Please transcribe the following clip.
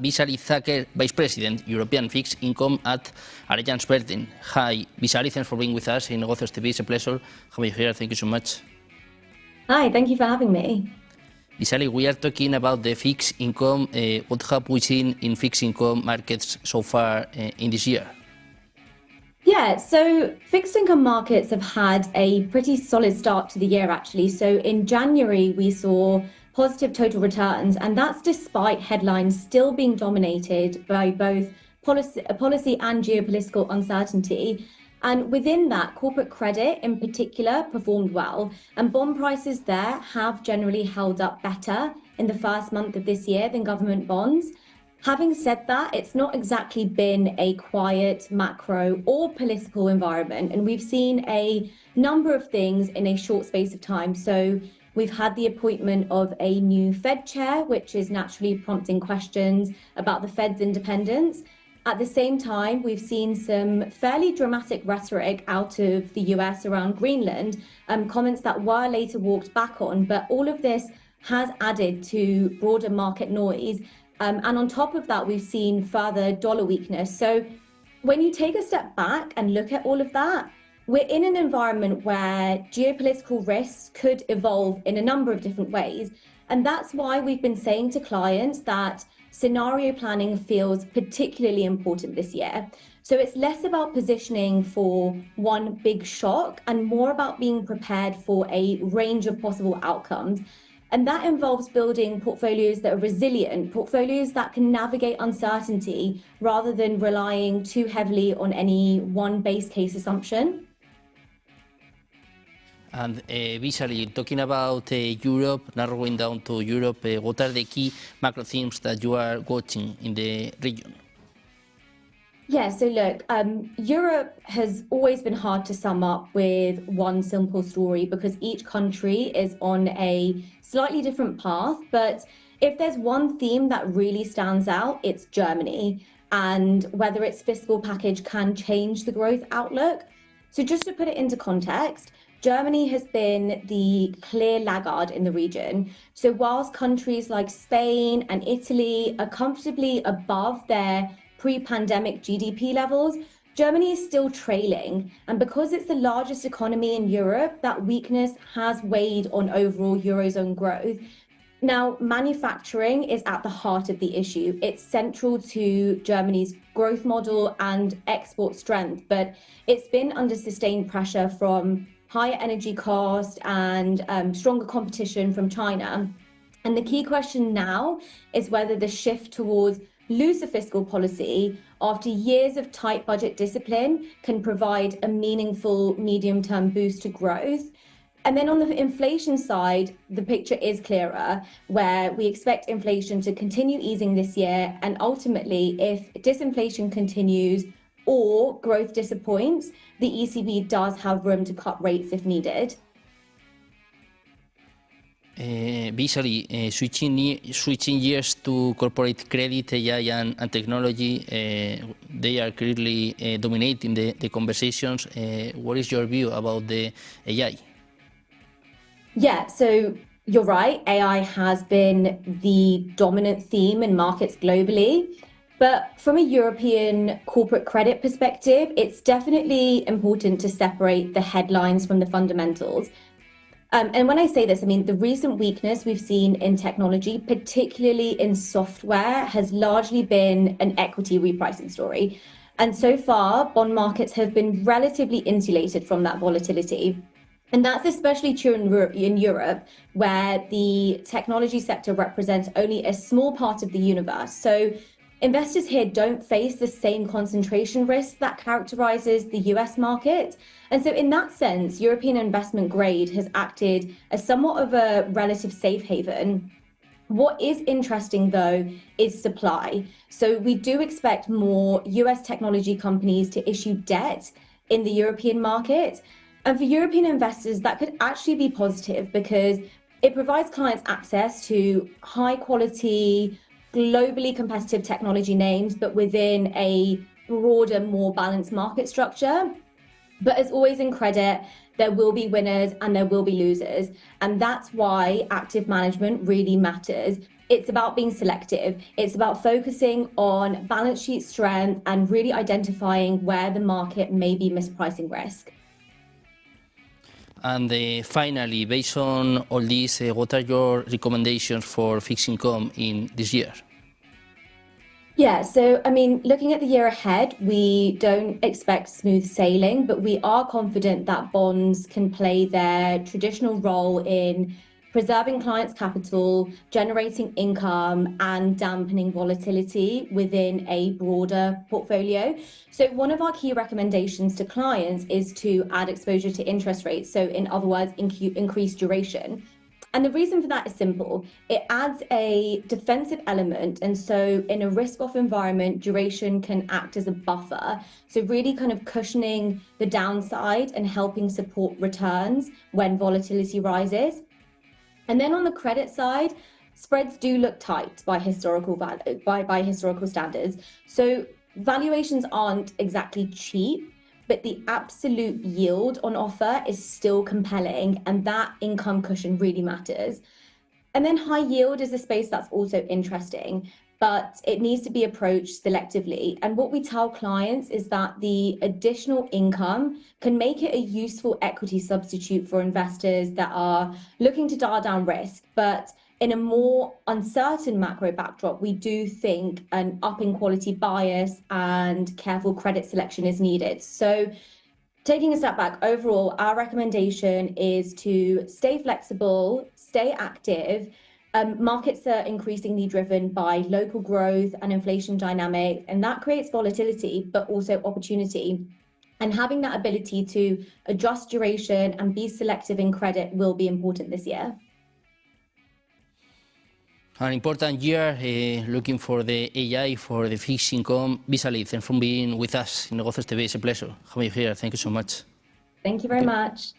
Vishali Thakker, Vice President, European Fixed Income at AllianceBernstein. Hi, Vishali, thanks for being with us in Negocios TV. It's a pleasure having you here. Thank you so much. Hi, thank you for having me. Vishali, we are talking about the fixed income. What have we seen in fixed income markets so far in this year? Yeah, so fixed income markets have had a pretty solid start to the year, actually. So in January, we saw positive total returns, and that's despite headlines still being dominated by both policy and geopolitical uncertainty. And within that, corporate credit in particular performed well, and bond prices there have generally held up better in the first month of this year than government bonds. Having said that, it's not exactly been a quiet macro or political environment, and we've seen a number of things in a short space of time. So we've had the appointment of a new Fed chair, which is naturally prompting questions about the Fed's independence. At the same time, we've seen some fairly dramatic rhetoric out of the US around Greenland, comments that were later walked back on, but all of this has added to broader market noise. And on top of that, we've seen further dollar weakness. So when you take a step back and look at all of that, we're in an environment where geopolitical risks could evolve in a number of different ways. And that's why we've been saying to clients that scenario planning feels particularly important this year. So it's less about positioning for one big shock and more about being prepared for a range of possible outcomes. And that involves building portfolios that are resilient, portfolios that can navigate uncertainty rather than relying too heavily on any one base case assumption. And Vishali, talking about Europe, narrowing down to Europe, what are the key macro themes that you are watching in the region? Yeah, so look, Europe has always been hard to sum up with one simple story because each country is on a slightly different path. But if there's one theme that really stands out, it's Germany and whether its fiscal package can change the growth outlook. So just to put it into context, Germany has been the clear laggard in the region. So whilst countries like Spain and Italy are comfortably above their pre-pandemic GDP levels, Germany is still trailing. And because it's the largest economy in Europe, that weakness has weighed on overall Eurozone growth. Now, manufacturing is at the heart of the issue. It's central to Germany's growth model and export strength, but it's been under sustained pressure from higher energy costs and stronger competition from China. And the key question now is whether the shift towards looser fiscal policy after years of tight budget discipline can provide a meaningful medium-term boost to growth. And then on the inflation side, the picture is clearer, where we expect inflation to continue easing this year. And ultimately, if disinflation continues or growth disappoints, the ECB does have room to cut rates if needed. Visually, switching gears to corporate credit, AI and technology, they are clearly dominating the conversations. What is your view about the AI? Yeah, so you're right. AI has been the dominant theme in markets globally. But from a European corporate credit perspective, it's definitely important to separate the headlines from the fundamentals. And when I say this, I mean, the recent weakness we've seen in technology, particularly in software, has largely been an equity repricing story. And so far, bond markets have been relatively insulated from that volatility. And that's especially true in Europe, where the technology sector represents only a small part of the universe. So investors here don't face the same concentration risk that characterizes the US market. And so in that sense, European investment grade has acted as somewhat of a relative safe haven. What is interesting, though, is supply. So we do expect more US technology companies to issue debt in the European market. And for European investors, that could actually be positive because it provides clients access to high quality, globally competitive technology names, but within a broader, more balanced market structure. But as always in credit, there will be winners and there will be losers. And that's why active management really matters. it's about being selective. It's about focusing on balance sheet strength and really identifying where the market may be mispricing risk. And finally, based on all this, what are your recommendations for fixed income in this year? Yeah, so I mean, looking at the year ahead, we don't expect smooth sailing, but we are confident that bonds can play their traditional role in preserving clients' capital, generating income, and dampening volatility within a broader portfolio. So one of our key recommendations to clients is to add exposure to interest rates. So in other words, increase duration. And the reason for that is simple. It adds a defensive element. And so in a risk-off environment, duration can act as a buffer. So really kind of cushioning the downside and helping support returns when volatility rises. And then on the credit side, spreads do look tight by historical standards. So valuations aren't exactly cheap, but the absolute yield on offer is still compelling, and that income cushion really matters. And then high yield is a space that's also interesting, but it needs to be approached selectively. And what we tell clients is that the additional income can make it a useful equity substitute for investors that are looking to dial down risk. But in a more uncertain macro backdrop, we do think an up in quality bias and careful credit selection is needed. So taking a step back, overall, our recommendation is to stay flexible, stay active. Markets are increasingly driven by local growth and inflation dynamics, and that creates volatility, but also opportunity. And having that ability to adjust duration and be selective in credit will be important this year. An important year looking for the AI, for the fixed income. Vishali, thanks for being with us in Negocios TV. It's a pleasure having you here. Thank you so much. Thank you very much.